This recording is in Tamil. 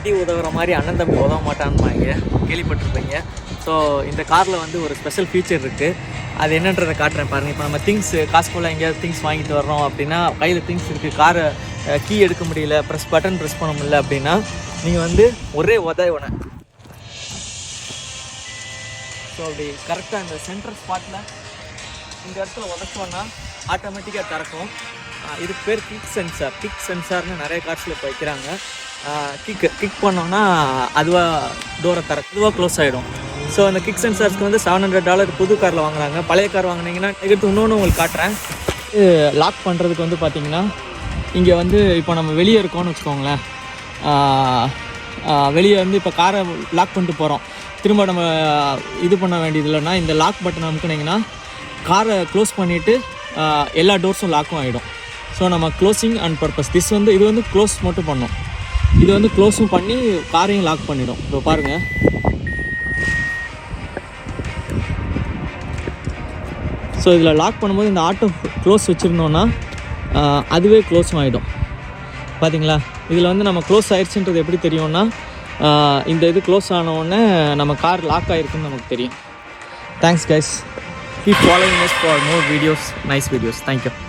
தம்பி உதவுற மாதிரி அண்ணன் தம்பி உதவ மாட்டான்னு கேள்விப்பட்டிருப்பீங்க. ஸோ இந்த காரில் வந்து ஒரு ஸ்பெஷல் ஃபீச்சர் இருக்குது. அது என்னன்றதை காட்டுறேன் பாருங்கள். இப்போ நம்ம காசுக்குள்ளே எங்கேயாவது திங்ஸ் வாங்கிட்டு வர்றோம் அப்படின்னா, கையில் திங்ஸ் இருக்குது, காரை கீ எடுக்க முடியல, பட்டன் ப்ரெஸ் பண்ண முடியல அப்படின்னா நீங்கள் வந்து ஒரே உதவின ஸோ அப்படி கரெக்டாக இந்த சென்டர் ஸ்பாட்டில் இந்த இடத்துல உதச்சோன்னா ஆட்டோமேட்டிக்காக திறக்கும். இதுக்கு பேர் கிக் சென்சார்னு நிறைய கார்ஸில் இப்போ வைக்கிறாங்க. கிக் பண்ணோன்னா அதுவாக டோரை அதுவாக க்ளோஸ் ஆகிடும். ஸோ அந்த கிக் சென்சார்ஸ்க்கு வந்து $700 புது காரில் வாங்குறாங்க. பழைய கார் வாங்கினீங்கன்னா எடுத்து இன்னொன்று உங்களுக்கு காட்டுறேன். லாக் பண்ணுறதுக்கு வந்து பார்த்திங்கன்னா இங்கே வந்து இப்போ நம்ம வெளியே இருக்கோம்னு வச்சுக்கோங்களேன். வெளியே வந்து இப்போ காரை லாக் பண்ணிட்டு போகிறோம், திரும்ப நம்ம இது பண்ண வேண்டியது இல்லைன்னா இந்த லாக் பட்டன் அமுக்குனிங்கன்னா காரை க்ளோஸ் பண்ணிவிட்டு எல்லா டோர்ஸும் லாக்கும் ஆகிடும். ஸோ நம்ம க்ளோசிங் அண்ட் பர்பஸ் இது வந்து க்ளோஸ் மட்டும் பண்ணோம். இது வந்து க்ளோஸும் பண்ணி காரையும் லாக் பண்ணிடும். இப்போ பாருங்கள், ஸோ இதில் லாக் பண்ணும்போது இந்த ஆட்டோ க்ளோஸ் வச்சுருந்தோன்னா அதுவே க்ளோஸும் ஆகிடும். பார்த்தீங்களா? இதில் வந்து நம்ம க்ளோஸ் ஆகிடுச்சுன்றது எப்படி தெரியும்னா, இந்த இது க்ளோஸ் ஆனவுடனே நம்ம கார் லாக் ஆகிருக்குன்னு நமக்கு தெரியும். Thanks guys, keep following us for more videos, nice videos. Thank you.